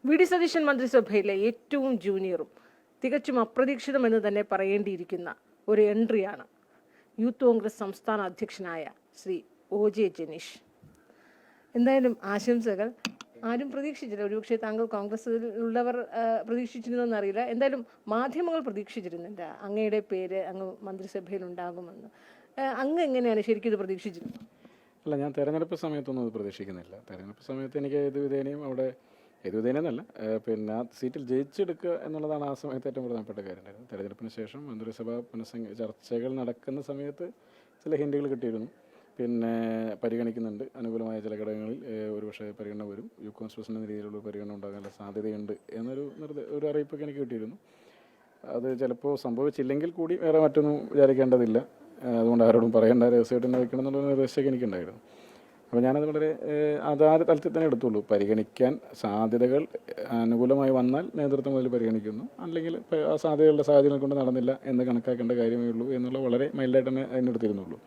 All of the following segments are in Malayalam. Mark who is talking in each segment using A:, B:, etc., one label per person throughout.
A: വി.ഡി. സതീശൻ മന്ത്രിസഭയിലെ ഏറ്റവും ജൂനിയറും തികച്ചും അപ്രതീക്ഷിതമെന്ന് തന്നെ പറയേണ്ടിയിരിക്കുന്ന ഒരു എൻട്രിയാണ് യൂത്ത് കോൺഗ്രസ് സംസ്ഥാന അധ്യക്ഷനായ ശ്രീ ഒ.ജെ. ജനീഷ്. എന്തായാലും ആശംസകൾ. ആരും പ്രതീക്ഷിച്ചില്ല, ഒരുപക്ഷെ താങ്കൾ കോൺഗ്രസ്സിലുള്ളവർ പ്രതീക്ഷിച്ചിരുന്നോന്നറിയില്ല. എന്തായാലും മാധ്യമങ്ങൾ പ്രതീക്ഷിച്ചിരുന്നില്ല അങ്ങയുടെ പേര് അങ്ങ് മന്ത്രിസഭയിൽ ഉണ്ടാകുമെന്ന്. അങ്ങ് എങ്ങനെയാണ് ശരിക്കും ഇത് പ്രതീക്ഷിച്ചിരുന്നത്?
B: അല്ല, ഞാൻ തെരഞ്ഞെടുപ്പ് സമയത്തൊന്നും അത് പ്രതീക്ഷിക്കുന്നില്ല. തെരഞ്ഞെടുപ്പ് സമയത്ത് എനിക്ക് ഏത് വിധേനയും അവിടെ ഏത് വിധേനയെന്നല്ല, പിന്നെ ആ സീറ്റിൽ ജയിച്ചെടുക്കുക എന്നുള്ളതാണ് ആ സമയത്ത് ഏറ്റവും പ്രധാനപ്പെട്ട കാര്യം ഉണ്ടായിരുന്നത്. തെരഞ്ഞെടുപ്പിന് ശേഷം മന്ത്രിസഭാ ചർച്ചകൾ നടക്കുന്ന സമയത്ത് ചില ഹിൻഡുകൾ കിട്ടിയിരുന്നു. പിന്നെ പരിഗണിക്കുന്നുണ്ട്, അനുകൂലമായ ചില ഘടകങ്ങളിൽ ഒരുപക്ഷെ പരിഗണന വരും, യൂത്ത് കോൺഗ്രസ് എന്ന രീതിയിലുള്ള പരിഗണന ഉണ്ടാകാനുള്ള സാധ്യതയുണ്ട് എന്നൊരു ഒരു അറിയിപ്പൊക്കെ എനിക്ക് കിട്ടിയിരുന്നു. അത് ചിലപ്പോൾ സംഭവിച്ചില്ലെങ്കിൽ കൂടി വേറെ മറ്റൊന്നും വിചാരിക്കേണ്ടതില്ല. അതുകൊണ്ട് ആരോടും പറയേണ്ട, രഹസ്യമായിട്ട് തന്നെ വെക്കണം എന്നുള്ള രഹസ്യമൊക്കെ എനിക്കുണ്ടായിരുന്നു. അപ്പോൾ ഞാനത് വളരെ അതാത് തലത്തിൽ തന്നെ എടുത്തുള്ളൂ. പരിഗണിക്കാൻ സാധ്യതകൾ അനുകൂലമായി വന്നാൽ നേതൃത്വം അതിൽ പരിഗണിക്കുന്നു, അല്ലെങ്കിൽ ആ സാഹചര്യങ്ങൾ കൊണ്ട് നടന്നില്ല എന്ന് കണക്കാക്കേണ്ട കാര്യമേ ഉള്ളൂ എന്നുള്ള വളരെ മൈൽഡായിട്ട് തന്നെ അതിനെടുത്തിരുന്നുള്ളൂ.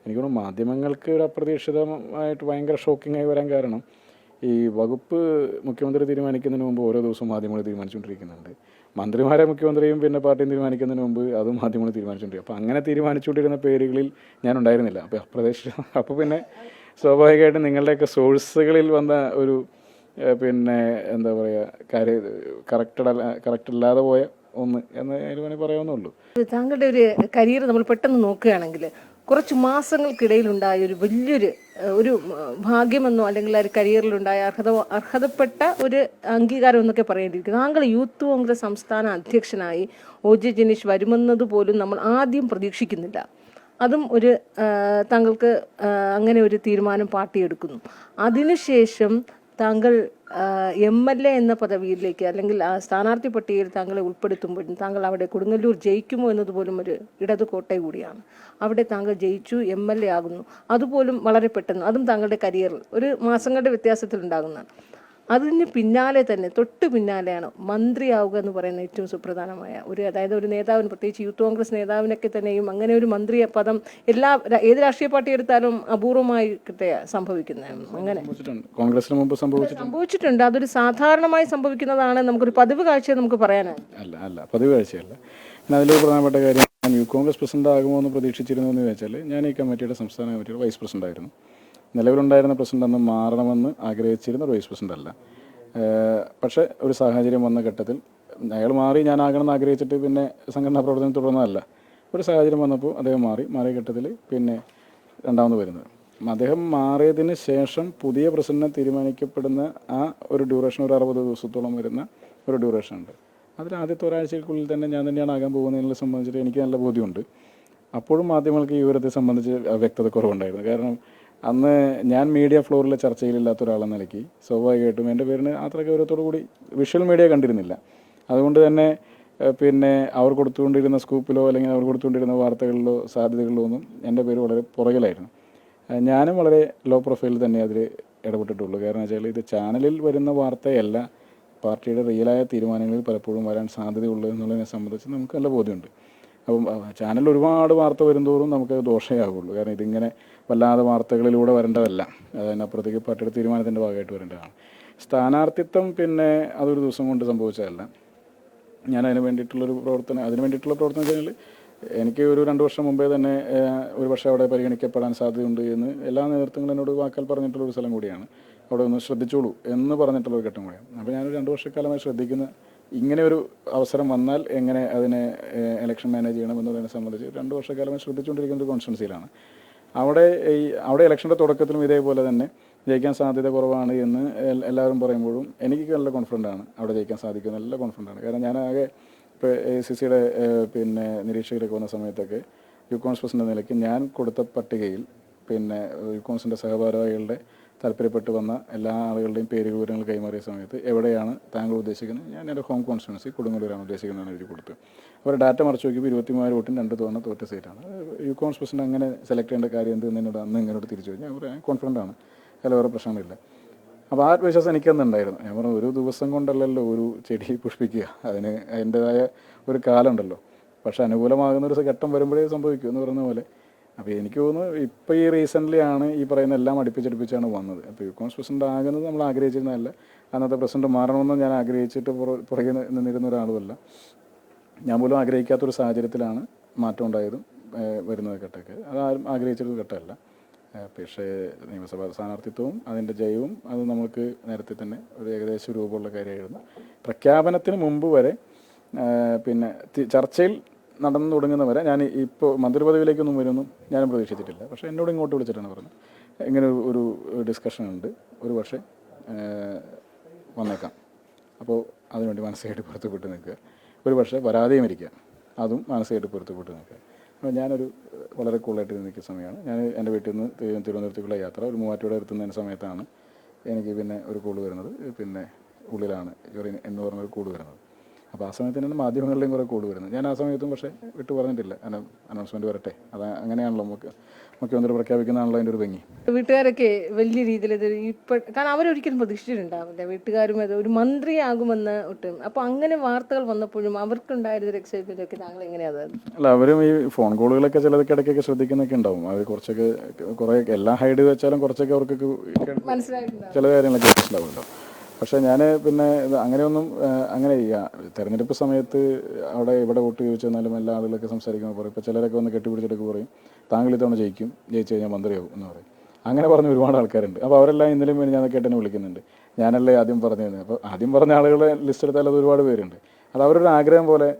B: എനിക്ക് തോന്നുന്നു മാധ്യമങ്ങൾക്ക് ഒരു അപ്രതീക്ഷിതമായിട്ട് ഭയങ്കര ഷോക്കിംഗായി വരാൻ കാരണം ഈ വകുപ്പ് മുഖ്യമന്ത്രി തീരുമാനിക്കുന്നതിന് മുമ്പ് ഓരോ ദിവസവും മാധ്യമങ്ങൾ തീരുമാനിച്ചുകൊണ്ടിരിക്കുന്നുണ്ട്. മന്ത്രിമാരെ മുഖ്യമന്ത്രിയും പിന്നെ പാർട്ടിയും തീരുമാനിക്കുന്നതിന് മുമ്പ് അതും മാധ്യമങ്ങൾ തീരുമാനിച്ചുകൊണ്ടിരിക്കും. അപ്പോൾ അങ്ങനെ തീരുമാനിച്ചുകൊണ്ടിരുന്ന പേരുകളിൽ ഞാൻ ഉണ്ടായിരുന്നില്ല. അപ്പോൾ പിന്നെ സ്വാഭാവികമായിട്ടും നിങ്ങളുടെയൊക്കെ സോഴ്സുകളിൽ വന്ന ഒരു പിന്നെ എന്താ പറയുക, കറക്റ്റ് അല്ലാതെ പോയ ഒന്ന് എന്ന് അതിന് വേണമെങ്കിൽ പറയാവുന്നുള്ളൂ.
A: താങ്കളുടെ ഒരു കരിയർ നമ്മൾ പെട്ടെന്ന് നോക്കുകയാണെങ്കിൽ കുറച്ച് മാസങ്ങൾക്കിടയിലുണ്ടായ ഒരു വലിയൊരു ഭാഗ്യമെന്നോ അല്ലെങ്കിൽ ആ ഒരു കരിയറിലുണ്ടായ അർഹതപ്പെട്ട ഒരു അംഗീകാരം എന്നൊക്കെ പറയേണ്ടിയിരിക്കുന്നു. താങ്കൾ യൂത്ത് കോൺഗ്രസ് സംസ്ഥാന അധ്യക്ഷനായി ഒ.ജെ. ജനീഷ് വരുമെന്നത് പോലും നമ്മൾ ആദ്യം പ്രതീക്ഷിക്കുന്നില്ല. അതും താങ്കൾക്ക് അങ്ങനെ ഒരു തീരുമാനം പാർട്ടി എടുക്കുന്നു. അതിനുശേഷം താങ്കൾ MLA എന്ന പദവിയിലേക്ക് അല്ലെങ്കിൽ ആ സ്ഥാനാർത്ഥി പട്ടികയിൽ താങ്കളെ ഉൾപ്പെടുത്തുമ്പോഴും താങ്കൾ അവിടെ കൊടുങ്ങല്ലൂർ ജയിക്കുമോ എന്നതുപോലും ഒരു ഇടതു കോട്ട കൂടിയാണ്. അവിടെ താങ്കൾ ജയിച്ചു, MLA ആകുന്നു. അതുപോലും വളരെ പെട്ടെന്ന്, അതും താങ്കളുടെ കരിയറിൽ ഒരു മാസങ്ങളുടെ വ്യത്യാസത്തിൽ ഉണ്ടാകുന്നതാണ്. അതിന് പിന്നാലെ തന്നെ തൊട്ട് പിന്നാലെയാണ് മന്ത്രിയാവുക എന്ന് പറയുന്ന ഏറ്റവും സുപ്രധാനമായ അതായത് ഒരു നേതാവിന്, പ്രത്യേകിച്ച് യൂത്ത് കോൺഗ്രസ് നേതാവിനൊക്കെ തന്നെയും അങ്ങനെ ഒരു മന്ത്രി പദം ഏത് രാഷ്ട്രീയ പാർട്ടി എടുത്താലും അപൂർവമായി സംഭവിക്കുന്നതാണ്. അങ്ങനെ
B: കോൺഗ്രസിന് മുമ്പ് സംഭവിച്ചിട്ടുണ്ട്.
A: അതൊരു സാധാരണമായി സംഭവിക്കുന്നതാണ്. നമുക്കൊരു പതിവ് കാഴ്ച നമുക്ക് പറയാനാണ്.
B: അല്ല പതിവ് കാഴ്ചയല്ല. പിന്നെ അതിലൊരു പ്രധാനപ്പെട്ട കാര്യം, ഞാൻ യൂത്ത് കോൺഗ്രസ് പ്രസിഡന്റ് ആകുമോ എന്ന് പ്രതീക്ഷിച്ചിരുന്നു എന്ന് വെച്ചാൽ, ഞാൻ ഈ സംസ്ഥാന കമ്മിറ്റിയുടെ വൈസ് പ്രസിഡന്റ് ആയിരുന്നു. നിലവിലുണ്ടായിരുന്ന പ്രസിഡന്റ് അന്ന് മാറണമെന്ന് ആഗ്രഹിച്ചിരുന്ന ഒരു വൈസ് പ്രസിഡന്റ് അല്ല. പക്ഷേ ഒരു സാഹചര്യം വന്ന ഘട്ടത്തിൽ അയാൾ മാറി, ഞാനാകണമെന്ന് ആഗ്രഹിച്ചിട്ട് പിന്നെ സംഘടനാ പ്രവർത്തനം തുടർന്നതല്ല. ഒരു സാഹചര്യം വന്നപ്പോൾ അദ്ദേഹം മാറിയ ഘട്ടത്തിൽ പിന്നെ രണ്ടാമത് വരുന്നത്. അദ്ദേഹം മാറിയതിന് ശേഷം പുതിയ പ്രസിഡന്റിനെ തീരുമാനിക്കപ്പെടുന്ന ആ ഒരു ഡ്യൂറേഷൻ ഒരു 60 ദിവസത്തോളം വരുന്ന ഒരു ഡ്യൂറേഷൻ ഉണ്ട്. അതിൽ ആദ്യത്തെ ഒരാഴ്ചയ്ക്കുള്ളിൽ തന്നെ ഞാൻ തന്നെയാണ് ആകാൻ പോകുന്നതിനെ സംബന്ധിച്ചിട്ട് എനിക്ക് നല്ല ബോധ്യമുണ്ട്. അപ്പോഴും മാധ്യമങ്ങൾക്ക് ഈ വിവരത്തെ സംബന്ധിച്ച് വ്യക്തത കുറവുണ്ടായിരുന്നു. കാരണം അന്ന് ഞാൻ മീഡിയ ഫ്ലോറിലെ ചർച്ചയിലില്ലാത്ത ഒരാളെന്ന നിലയ്ക്ക് സ്വാഭാവികമായിട്ടും എൻ്റെ പേരിന് അത്ര ഗൗരവത്തോടു കൂടി വിഷ്വൽ മീഡിയ കണ്ടിരുന്നില്ല. അതുകൊണ്ട് തന്നെ പിന്നെ അവർ കൊടുത്തുകൊണ്ടിരുന്ന സ്കൂപ്പിലോ അല്ലെങ്കിൽ അവർ കൊടുത്തുകൊണ്ടിരുന്ന വാർത്തകളിലോ സാധ്യതകളിലോ ഒന്നും എൻ്റെ പേര് വളരെ പുറകിലായിരുന്നു. ഞാനും വളരെ ലോ പ്രൊഫൈലിൽ തന്നെ അതിൽ ഇടപെട്ടിട്ടുള്ളൂ. കാരണം വെച്ചാൽ ഇത് ചാനലിൽ വരുന്ന വാർത്തയല്ല പാർട്ടിയുടെ റിയലായ തീരുമാനങ്ങളിൽ പലപ്പോഴും വരാൻ സാധ്യതയുള്ളൂ എന്നുള്ളതിനെ സംബന്ധിച്ച് നമുക്ക് നല്ല ബോധ്യമുണ്ട്. അപ്പം ചാനലിൽ ഒരുപാട് വാർത്ത വരുന്തോറും നമുക്ക് ദോഷമാകുള്ളൂ. കാരണം ഇതിങ്ങനെ വല്ലാതെ വാർത്തകളിലൂടെ വരേണ്ടതല്ല, അതിനപ്പുറത്തേക്ക് പാർട്ടിയുടെ തീരുമാനത്തിൻ്റെ ഭാഗമായിട്ട് വരേണ്ടതാണ്. സ്ഥാനാർത്ഥിത്വം പിന്നെ അതൊരു ദിവസം കൊണ്ട് സംഭവിച്ചതല്ല. ഞാൻ അതിന് വേണ്ടിയിട്ടുള്ള പ്രവർത്തനം വെച്ചാൽ എനിക്ക് ഒരു 2 വർഷം മുമ്പേ തന്നെ ഒരു പക്ഷേ അവിടെ പരിഗണിക്കപ്പെടാൻ സാധ്യതയുണ്ട് എന്ന് എല്ലാ നേതൃത്വങ്ങളും എന്നോട് വാക്കാൽ പറഞ്ഞിട്ടുള്ളൊരു സ്ഥലം കൂടിയാണ്. അവിടെ ഒന്ന് ശ്രദ്ധിച്ചോളൂ എന്ന് പറഞ്ഞിട്ടുള്ളൊരു ഘട്ടം കൂടിയാണ്. അപ്പോൾ ഞാനൊരു 2 വർഷക്കാലമായി ശ്രദ്ധിക്കുന്ന ഇങ്ങനെ ഒരു അവസരം വന്നാൽ എങ്ങനെ അതിനെ ഇലക്ഷൻ മാനേജ് ചെയ്യണം എന്നതിനെ സംബന്ധിച്ച് 2 വർഷക്കാലമായി ശ്രദ്ധിച്ചുകൊണ്ടിരിക്കുന്ന ഒരു കോൺസ്റ്റിറ്റ്യുവൻസിയിലാണ്. അവിടെ ഇലക്ഷൻ്റെ തുടക്കത്തിലും ഇതേപോലെ തന്നെ ജയിക്കാൻ സാധ്യത കുറവാണ് എന്ന് എല്ലാവരും പറയുമ്പോഴും എനിക്ക് നല്ല കോൺഫിഡൻ്റാണ് അവിടെ ജയിക്കാൻ സാധിക്കും, നല്ല കോൺഫിഡൻ്റാണ്. കാരണം ഞാനാകെ ഇപ്പോൾ ACCയുടെ പിന്നെ നിരീക്ഷകരൊക്കെ വന്ന സമയത്തൊക്കെ യൂത്ത് കോൺഗ്രസ് പ്രസിഡന്റ് എന്ന നിലയ്ക്ക് ഞാൻ കൊടുത്ത പട്ടികയിൽ പിന്നെ യൂത്ത് കോൺഗ്രസിൻ്റെ സഹഭാരവാഹികളുടെ താല്പര്യപ്പെട്ട് വന്ന എല്ലാ ആളുകളുടെയും പേര് വിവരങ്ങൾ കൈമാറിയ സമയത്ത് എവിടെയാണ് താങ്കൾ ഉദ്ദേശിക്കുന്നത്, ഞാൻ എൻ്റെ ഹോം കോൺസ്റ്റിറ്റ്യുവൻസി കൊടുങ്ങല്ലൂരാണ് ഉദ്ദേശിക്കുന്നതെന്ന് എഴുതി കൊടുത്തു. അവർ ഡാറ്റ മറിച്ച് നോക്കിയപ്പോൾ 23,000 വോട്ടിന് 2 തവണ തോറ്റ സീറ്റാണ്. യൂത്ത് കോൺഗ്രസ് പ്രസിഡന്റ് അങ്ങനെ സെലക്ട് ചെയ്യേണ്ട കാര്യം എന്ത് എന്നോട് അന്ന് ഇങ്ങോട്ട് തിരിച്ചു കഴിഞ്ഞാൽ അവർ കോൺഫിഡൻ്റാണ്, അതിൽ വേറെ പ്രശ്നങ്ങളില്ല. അപ്പോൾ ആ വിശ്വാസം എനിക്കന്നുണ്ടായിരുന്നു. ഞാൻ പറഞ്ഞു, ഒരു ദിവസം കൊണ്ടല്ലല്ലോ ഒരു ചെടി പുഷ്പിക്കുക, അതിൻ്റെതായ ഒരു കാലമുണ്ടല്ലോ. പക്ഷേ അനുകൂലമാകുന്ന ഒരു ഘട്ടം വരുമ്പോഴേ സംഭവിക്കും എന്ന് പറയുന്ന പോലെ. അപ്പോൾ എനിക്ക് തോന്നുന്നു ഇപ്പോൾ ഈ റീസെൻ്റ്ലി ആണ് ഈ പറയുന്ന എല്ലാം അടുപ്പിച്ചടുപ്പിച്ചാണ് വന്നത്. അപ്പോൾ യൂത്ത് കോൺഗ്രസ് പ്രസിഡന്റ് ആകുന്നത് നമ്മൾ ആഗ്രഹിച്ചിരുന്നതല്ല, അന്നത്തെ പ്രസിഡന്റ് മാറണമെന്ന് ഞാൻ ആഗ്രഹിച്ചിട്ട് പുറകെ നിന്നിരുന്ന ഒരാളുമല്ല. ഞാൻ പോലും ആഗ്രഹിക്കാത്തൊരു സാഹചര്യത്തിലാണ് മാറ്റം ഉണ്ടായതും വരുന്നത് ഘട്ടമൊക്കെ. അത് ആരും ആഗ്രഹിച്ചൊരു ഘട്ടമല്ല. പക്ഷേ നിയമസഭാ സ്ഥാനാർത്ഥിത്വവും അതിൻ്റെ ജയവും അത് നമുക്ക് നേരത്തെ തന്നെ ഒരു ഏകദേശം രൂപമുള്ള കാര്യമായിരുന്നു. പ്രഖ്യാപനത്തിന് മുമ്പ് വരെ പിന്നെ ചർച്ചയിൽ നടന്നു തുടങ്ങുന്ന വരെ ഞാൻ ഇപ്പോൾ മന്ത്രിപദവിയിലേക്കൊന്നും വരുമെന്നും ഞാനും പ്രതീക്ഷിച്ചിട്ടില്ല. പക്ഷേ എന്നോട് ഇങ്ങോട്ട് വിളിച്ചിട്ടാണ് പറഞ്ഞത്, ഇങ്ങനെ ഒരു ഡിസ്കഷൻ ഉണ്ട്, ഒരു പക്ഷേ വന്നേക്കാം, അപ്പോൾ അതിനുവേണ്ടി മാനസികമായിട്ട് പൊരുത്തപ്പെട്ട് നിൽക്കുക, ഒരു പക്ഷേ വരാതെയും ഇരിക്കുക, അതും മാനസികമായിട്ട് പൊരുത്തപ്പെട്ട് നിൽക്കുക. അപ്പോൾ ഞാനൊരു വളരെ കൂളായിട്ട് നിൽക്കുന്ന സമയമാണ്. ഞാൻ എൻ്റെ വീട്ടിൽ നിന്ന് തിരുവനന്തപുരത്തേക്കുള്ള യാത്ര ഒരു മൂവാറ്റുപുഴ എത്തുന്ന സമയത്താണ് എനിക്ക് പിന്നെ ഒരു കോള് വരുന്നത്. പിന്നെ ഉള്ളിലാണ് എന്ന് പറഞ്ഞൊരു കോള് വരുന്നത്. അപ്പോൾ ആ സമയത്ത് തന്നെ മാധ്യമങ്ങളിലേയും കുറേ കോള് വരുന്നത്. ഞാൻ ആ സമയത്തും പക്ഷേ വിട്ടു പറഞ്ഞിട്ടില്ല, അനൗൺസ്മെൻറ്റ് വരട്ടെ, അത് അങ്ങനെയാണല്ലോ മുഖ്യമന്ത്രി പ്രഖ്യാപിക്കുന്നതാണല്ലോ അതിൻ്റെ ഒരു ഭംഗി.
A: വീട്ടുകാരൊക്കെ വലിയ രീതിയിൽ ഇത് കാരണം അവരൊരിക്കലും പ്രതീക്ഷിച്ചിട്ടുണ്ടാവില്ല വീട്ടുകാരും അത് ഒരു മന്ത്രിയാകുമെന്ന് ഒട്ടും. അപ്പോൾ അങ്ങനെ വാർത്തകൾ വന്നപ്പോഴും അവർക്കുണ്ടായിരുന്നൊരു എക്സൈറ്റ്മെൻ്റ് ഒക്കെ താങ്കൾ എങ്ങനെയാണ്?
B: അല്ല, അവരും ഈ ഫോൺ കോളുകളൊക്കെ ചിലതൊക്കെ ഇടയ്ക്കൊക്കെ ശ്രദ്ധിക്കുന്നൊക്കെ ഉണ്ടാവും. അവർ കുറച്ചൊക്കെ കുറേ എല്ലാം ഹൈഡ് വെച്ചാലും കുറച്ചൊക്കെ അവർക്കൊക്കെ
A: മനസ്സിലായിട്ടുണ്ടാവും,
B: ചില കാര്യങ്ങളൊക്കെ മനസ്സിലാവുമല്ലോ. പക്ഷേ ഞാൻ പിന്നെ അങ്ങനെയൊന്നും അങ്ങനെ തെരഞ്ഞെടുപ്പ് സമയത്ത് അവിടെ ഇവിടെ വോട്ട് ചോദിച്ചു വന്നാലും എല്ലാ ആളുകളൊക്കെ സംസാരിക്കുമ്പോൾ പറയും. ഇപ്പോൾ ചിലരൊക്കെ വന്ന് കെട്ടിപ്പിടിച്ചിട്ടൊക്കെ പറയും, താങ്കൾ ഇത്തവണ ജയിച്ചു കഴിഞ്ഞാൽ മന്ത്രിയാവും എന്ന് പറയും. അങ്ങനെ പറഞ്ഞ ഒരുപാട് ആൾക്കാരുണ്ട്. അപ്പോൾ അവരെല്ലാം ഇന്നലെയും വേണ്ടി ഞാനൊക്കെ എന്നെ വിളിക്കുന്നുണ്ട്. ഞാനല്ലേ ആദ്യം പറഞ്ഞിരുന്നത്. അപ്പോൾ ആദ്യം പറഞ്ഞ ആളുകളെ ലിസ്റ്റ് എടുത്താൽ അത് ഒരുപാട് പേരുണ്ട്. അത് അവരുടെ ആഗ്രഹം പോലെ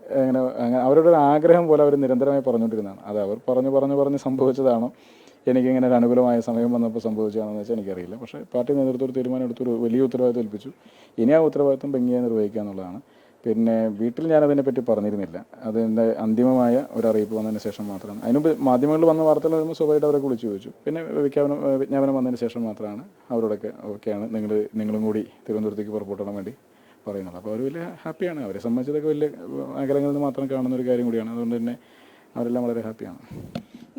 B: അവരുടെ ഒരു ആഗ്രഹം പോലെ അവർ നിരന്തരമായി പറഞ്ഞുകൊണ്ടിരുന്നതാണ്. അത് അവർ പറഞ്ഞ് സംഭവിച്ചതാണോ, എനിക്കിങ്ങനെ ഒരു അനുകൂലമായ സമയം വന്നപ്പോൾ സംഭവിച്ചതാണെന്ന് വെച്ചാൽ എനിക്കറിയില്ല. പക്ഷേ പാർട്ടി നേതൃത്വം ഒരു തീരുമാനം എടുത്തൊരു വലിയ ഉത്തരവാദിത്വം ഏൽപ്പിച്ചു. ഇനി ആ ഉത്തരവാദിത്വം ഭംഗിയായി നിർവഹിക്കുക എന്നുള്ളതാണ്. പിന്നെ വീട്ടിൽ ഞാനതിനെപ്പറ്റി പറഞ്ഞിരുന്നില്ല. അതിൻ്റെ അന്തിമമായ ഒരു അറിയിപ്പ് വന്നതിന് ശേഷം മാത്രമാണ്. അതിനുമുമ്പ് മാധ്യമങ്ങളിൽ വന്ന വാർത്തകൾ വരുമ്പോൾ സ്വാഭാവികമായിട്ട് അവരൊക്കെ വിളിച്ചു ചോദിച്ചു. പിന്നെ വിജ്ഞാപനം വന്നതിന് ശേഷം മാത്രമാണ് അവരോടൊക്കെ ഓക്കെയാണ്, നിങ്ങളും കൂടി തിരുവനന്തപുരത്തേക്ക് പുറപ്പെടാൻ വേണ്ടി പറയുന്നത്. അപ്പോൾ അവർ വലിയ ഹാപ്പിയാണ്. അവരെ സംബന്ധിച്ചതൊക്കെ വലിയ അകലങ്ങളിൽ നിന്ന് മാത്രം കാണുന്ന ഒരു കാര്യം കൂടിയാണ്. അതുകൊണ്ട് തന്നെ അവരെല്ലാം വളരെ ഹാപ്പിയാണ്.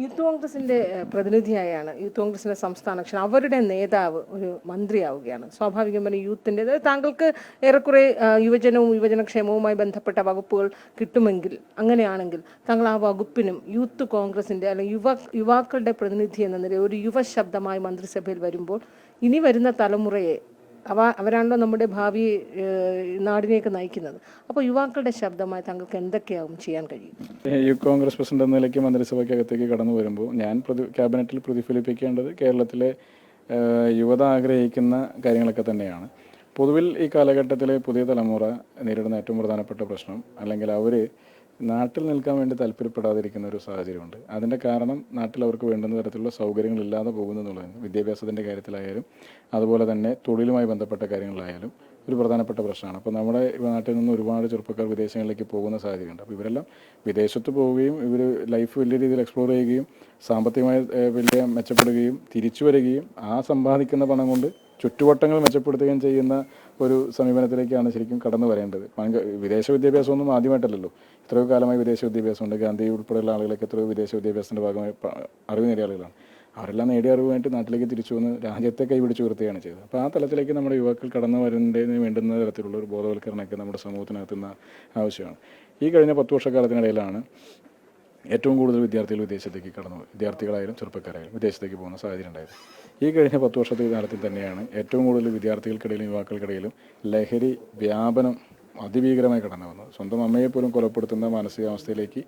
A: യൂത്ത് കോൺഗ്രസിൻ്റെ പ്രതിനിധിയായാണ് യൂത്ത് കോൺഗ്രസിൻ്റെ സംസ്ഥാന അധ്യക്ഷൻ, അവരുടെ നേതാവ് ഒരു മന്ത്രിയാവുകയാണ്. സ്വാഭാവികമായി യൂത്തിൻ്റെ താങ്കൾക്ക് ഏറെക്കുറെ യുവജനവും യുവജനക്ഷേമവുമായി ബന്ധപ്പെട്ട വകുപ്പുകൾ കിട്ടുമെങ്കിൽ, അങ്ങനെയാണെങ്കിൽ താങ്കൾ ആ വകുപ്പിനും യൂത്ത് കോൺഗ്രസിൻ്റെ അല്ലെങ്കിൽ യുവാക്കളുടെ പ്രതിനിധി എന്ന നിലയിൽ ഒരു യുവശബ്ദമായി മന്ത്രിസഭയിൽ വരുമ്പോൾ ഇനി വരുന്ന തലമുറയെ അവരാണല്ലോ നമ്മുടെ ഭാവി നാടിനേക്ക് നയിക്കുന്നത്. അപ്പോൾ യുവാക്കളുടെ ശബ്ദമായി താങ്കൾക്ക് എന്തൊക്കെയാവും ചെയ്യാൻ കഴിയും?
B: യൂത്ത് കോൺഗ്രസ് പ്രസിഡന്റ് എന്ന നിലയ്ക്ക് മന്ത്രിസഭയ്ക്കകത്തേക്ക് കടന്നു വരുമ്പോൾ ഞാൻ ക്യാബിനറ്റിൽ പ്രതിഫലിപ്പിക്കേണ്ടത് കേരളത്തിലെ യുവത ആഗ്രഹിക്കുന്ന കാര്യങ്ങളൊക്കെ തന്നെയാണ്. പൊതുവിൽ ഈ കാലഘട്ടത്തിലെ പുതിയ തലമുറ നേരിടുന്ന ഏറ്റവും പ്രധാനപ്പെട്ട പ്രശ്നം, അല്ലെങ്കിൽ അവർ നാട്ടിൽ നിൽക്കാൻ വേണ്ടി താല്പര്യപ്പെടാതിരിക്കുന്ന ഒരു സാഹചര്യമുണ്ട്. അതിൻ്റെ കാരണം നാട്ടിൽ അവർക്ക് വേണ്ടുന്ന തരത്തിലുള്ള സൗകര്യങ്ങളില്ലാതെ പോകുന്നു എന്നുള്ളതാണ്. വിദ്യാഭ്യാസത്തിൻ്റെ കാര്യത്തിലായാലും അതുപോലെ തന്നെ തൊഴിലുമായി ബന്ധപ്പെട്ട കാര്യങ്ങളിലായാലും ഒരു പ്രധാനപ്പെട്ട പ്രശ്നമാണ്. അപ്പോൾ നമ്മുടെ നാട്ടിൽ നിന്ന് ഒരുപാട് ചെറുപ്പക്കാർ വിദേശങ്ങളിലേക്ക് പോകുന്ന സാഹചര്യമുണ്ട്. അപ്പോൾ ഇവരെല്ലാം വിദേശത്ത് പോവുകയും ഇവർ ലൈഫ് വലിയ രീതിയിൽ എക്സ്പ്ലോർ ചെയ്യുകയും സാമ്പത്തികമായി വലിയ മെച്ചപ്പെടുകയും തിരിച്ചു വരികയും ആ സമ്പാദിക്കുന്ന പണം കൊണ്ട് ചുറ്റുവട്ടങ്ങൾ മെച്ചപ്പെടുത്തുകയും ചെയ്യുന്ന ഒരു സമീപനത്തിലേക്കാണ് ശരിക്കും കടന്നു വരേണ്ടത്. വിദേശ വിദ്യാഭ്യാസമൊന്നും ആദ്യമായിട്ടല്ലല്ലോ. എത്രയോ കാലമായി വിദേശ വിദ്യാഭ്യാസമുണ്ട്. ഗാന്ധി ഉൾപ്പെടെയുള്ള ആളുകളൊക്കെ എത്രയോ വിദേശ വിദ്യാഭ്യാസത്തിൻ്റെ ഭാഗമായി അറിവ് നേടിയ ആളുകളാണ്. അവരെല്ലാം നേടിയ അറിവുമായിട്ട് നാട്ടിലേക്ക് തിരിച്ചു വന്ന് രാജ്യത്തെ കൈപിടിച്ച് ഉയർത്തുകയാണ് ചെയ്തത്. അപ്പോൾ ആ തലത്തിലേക്ക് നമ്മുടെ യുവാക്കൾ കടന്നു വരുന്നതിന് വേണ്ടുന്ന തരത്തിലുള്ള ഒരു ബോധവൽക്കരണമൊക്കെ നമ്മുടെ സമൂഹത്തിനകത്തുന്ന ആവശ്യമാണ്. ഈ കഴിഞ്ഞ 10 വർഷക്കാലത്തിനിടയിലാണ് ഏറ്റവും കൂടുതൽ വിദ്യാർത്ഥികളായാലും ചെറുപ്പക്കാരായാലും വിദേശത്തേക്ക് പോകുന്ന സാഹചര്യം ഉണ്ടായത്. ഈ കഴിഞ്ഞ 10 വർഷത്തെ കാലത്തിൽ തന്നെയാണ് ഏറ്റവും കൂടുതൽ വിദ്യാർത്ഥികൾക്കിടയിലും യുവാക്കൾക്കിടയിലും ലഹരി വ്യാപനം അതിഭീകരമായി കടന്നു വന്നത്. സ്വന്തം അമ്മയെ പോലും കൊലപ്പെടുത്തുന്ന മാനസികാവസ്ഥയിലേക്ക്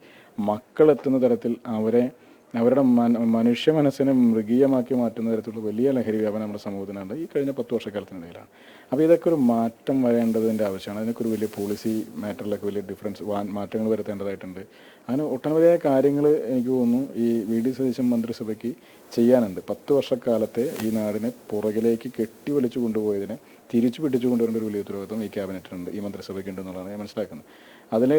B: മക്കളെത്തുന്ന തരത്തിൽ അവരുടെ മനുഷ്യ മനസ്സിനെ മൃഗീയമാക്കി മാറ്റുന്ന തരത്തിലുള്ള വലിയ ലഹരി വ്യാപനം നമ്മുടെ സമൂഹത്തിനുണ്ട് ഈ കഴിഞ്ഞ 10 വർഷക്കാലത്തിനിടയിലാണ്. അപ്പോൾ ഇതൊക്കെ ഒരു മാറ്റം വരേണ്ടതിൻ്റെ ആവശ്യമാണ്. അതിനൊക്കെ ഒരു വലിയ പോളിസി മാറ്ററിലൊക്കെ വലിയ മാറ്റങ്ങൾ വരുത്തേണ്ടതായിട്ടുണ്ട്. അങ്ങനെ ഒട്ടനവധിയായ കാര്യങ്ങൾ എനിക്ക് തോന്നുന്നു ഈ വി.ഡി. സതീശൻ മന്ത്രിസഭയ്ക്ക് ചെയ്യാനുണ്ട്. 10 വർഷക്കാലത്തെ ഈ നാടിനെ പുറകിലേക്ക് കെട്ടിവലിച്ചു കൊണ്ടുപോയതിനെ തിരിച്ചു പിടിച്ചു കൊണ്ടുവരേണ്ട ഒരു വലിയ ഉത്തരവാദിത്വം ഈ ക്യാബിനറ്റിനുണ്ട്, ഈ മന്ത്രിസഭയ്ക്ക് ഉണ്ടെന്നുള്ളതാണ് ഞാൻ മനസ്സിലാക്കുന്നത്. അതിൽ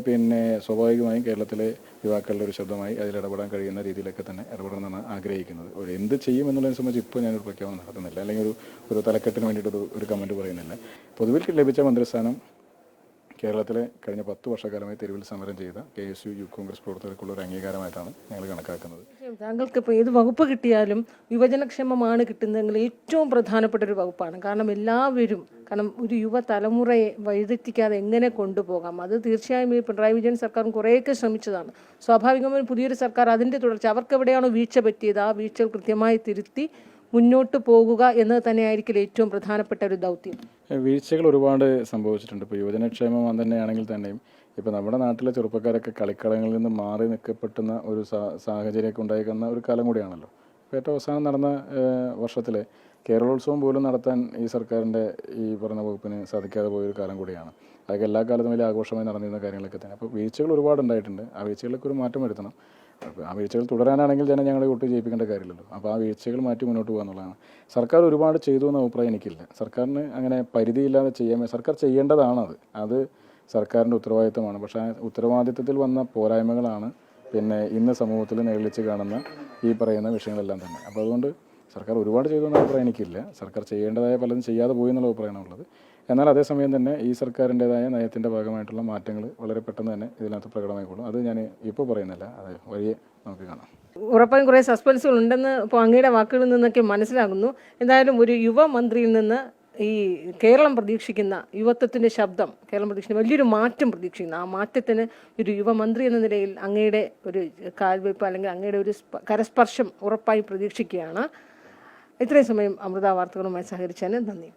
B: പിന്നെ സ്വാഭാവികമായും കേരളത്തിലെ യുവാക്കളുടെ ഒരു ശബ്ദമായി അതിലിടപെടാൻ കഴിയുന്ന രീതിയിലൊക്കെ തന്നെ ഇടപെടണമെന്നാണ് ആഗ്രഹിക്കുന്നത്. എന്ത് ചെയ്യും എന്നുള്ളതിനെ സംബന്ധിച്ച് ഇപ്പോൾ ഞാനൊരു പ്രഖ്യാപനം നടത്തുന്നില്ല, അല്ലെങ്കിൽ ഒരു തലക്കെട്ടിന് വേണ്ടിയിട്ടൊരു കമൻറ്റ് പറയുന്നില്ല. പൊതുവിൽ ലഭിച്ച മന്ത്രിസ്ഥാനം കേരളത്തിലെ കഴിഞ്ഞ 10 വർഷക്കാലമായി തെരുവിൽ സമരം ചെയ്ത KSU യൂത്ത് കോൺഗ്രസ് പ്രവർത്തകർക്കുള്ള ഒരു അംഗീകാരമായിട്ടാണ് ഞങ്ങൾ കണക്കാക്കുന്നത്.
A: താങ്കൾക്ക് ഇപ്പോൾ ഏത് വകുപ്പ് കിട്ടിയാലും യുവജനക്ഷേമമാണ് കിട്ടുന്നതെങ്കിൽ ഏറ്റവും പ്രധാനപ്പെട്ട ഒരു വകുപ്പാണ്. കാരണം ഒരു യുവതലമുറയെ വഴിതെറ്റിക്കാതെ എങ്ങനെ കൊണ്ടുപോകാം, അത് തീർച്ചയായും ഈ പിണറായി വിജയൻ സർക്കാരും കുറേയൊക്കെ ശ്രമിച്ചതാണ്. സ്വാഭാവികമായും പുതിയൊരു സർക്കാർ അതിൻ്റെ തുടർച്ച, അവർക്ക് എവിടെയാണോ വീഴ്ച പറ്റിയത് ആ വീഴ്ചകൾ കൃത്യമായി തിരുത്തി മുന്നോട്ട് പോകുക എന്നത് തന്നെയായിരിക്കും ഏറ്റവും പ്രധാനപ്പെട്ട ഒരു ദൗത്യം.
B: വീഴ്ചകൾ ഒരുപാട് സംഭവിച്ചിട്ടുണ്ട്. ഇപ്പോൾ യുവജനക്ഷേമം തന്നെയാണെങ്കിൽ തന്നെയും ഇപ്പോൾ നമ്മുടെ നാട്ടിലെ ചെറുപ്പക്കാരൊക്കെ കളിക്കളങ്ങളിൽ നിന്ന് മാറി നിൽക്കപ്പെട്ടുന്ന ഒരു സാഹചര്യമൊക്കെ ഉണ്ടായിരിക്കുന്ന ഒരു കാലം കൂടിയാണല്ലോ. ഇപ്പോൾ ഏറ്റവും അവസാനം നടന്ന വർഷത്തിലെ കേരളോത്സവം പോലും നടത്താൻ ഈ സർക്കാരിൻ്റെ ഈ പറഞ്ഞ വകുപ്പിന് സാധിക്കാതെ പോയൊരു കാലം കൂടിയാണ്. അതൊക്കെ എല്ലാ കാലത്തും വലിയ ആഘോഷമായി നടന്നിരുന്ന കാര്യങ്ങളൊക്കെ തന്നെ. അപ്പോൾ വീഴ്ചകൾ ഒരുപാടുണ്ടായിട്ടുണ്ട്. ആ വീഴ്ചകളിലൊക്കെ ഒരു മാറ്റം വരുത്തണം. അപ്പോൾ ആ വീഴ്ചകൾ തുടരാനാണെങ്കിൽ തന്നെ ഞങ്ങളെ വോട്ട് ചെയ്യിപ്പിക്കേണ്ട കാര്യമില്ലല്ലോ. അപ്പോൾ ആ വീഴ്ചകൾ മാറ്റി മുന്നോട്ട് പോകുക എന്നുള്ളതാണ്. സർക്കാർ ഒരുപാട് ചെയ്തു എന്ന അഭിപ്രായം എനിക്കില്ല. സർക്കാരിന് അങ്ങനെ പരിധിയില്ലാതെ ചെയ്യാൻ സർക്കാർ ചെയ്യേണ്ടതാണത്. അത് സർക്കാരിൻ്റെ ഉത്തരവാദിത്തമാണ്. പക്ഷേ ആ ഉത്തരവാദിത്തത്തിൽ വന്ന പോരായ്മകളാണ് പിന്നെ ഇന്ന് സമൂഹത്തിൽ നേരിളിച്ച് കാണുന്ന ഈ പറയുന്ന വിഷയങ്ങളെല്ലാം തന്നെ. അപ്പോൾ അതുകൊണ്ട് സർക്കാർ ഒരുപാട് ചെയ്തു എന്ന അഭിപ്രായം എനിക്കില്ല. സർക്കാർ ചെയ്യേണ്ടതായ പലതും ചെയ്യാതെ പോയി എന്നുള്ള അഭിപ്രായമാണുള്ളത്. എന്നാൽ അതേസമയം തന്നെ ഈ സർക്കാരിൻ്റെതായ നയത്തിൻ്റെ ഭാഗമായിട്ടുള്ള മാറ്റങ്ങൾ വളരെ പെട്ടെന്ന് തന്നെ ഇതിനകത്ത് പ്രകടമായിക്കോളും. അത് ഞാൻ ഇപ്പോൾ പറയുന്നില്ല, അത് വഴിയെ നമുക്ക് കാണാം.
A: ഉറപ്പായും കുറേ സസ്പെൻസുകൾ ഉണ്ടെന്ന് ഇപ്പോൾ അങ്ങയുടെ വാക്കുകളിൽ നിന്നൊക്കെ മനസ്സിലാകുന്നു. എന്തായാലും ഒരു യുവമന്ത്രിയിൽ നിന്ന് ഈ കേരളം പ്രതീക്ഷിക്കുന്ന യുവത്വത്തിൻ്റെ ശബ്ദം, കേരളം പ്രതീക്ഷിക്കുന്ന വലിയൊരു മാറ്റം പ്രതീക്ഷിക്കുന്നു. ആ മാറ്റത്തിന് ഒരു യുവമന്ത്രി എന്ന നിലയിൽ അങ്ങയുടെ ഒരു കാൽവയ്പ് അല്ലെങ്കിൽ അങ്ങയുടെ ഒരു കരസ്പർശം ഉറപ്പായി പ്രതീക്ഷിക്കുകയാണ്. ഇത്രയും സമയം അമൃത വാർത്തകളുമായി സഹകരിച്ചതിന് നന്ദി.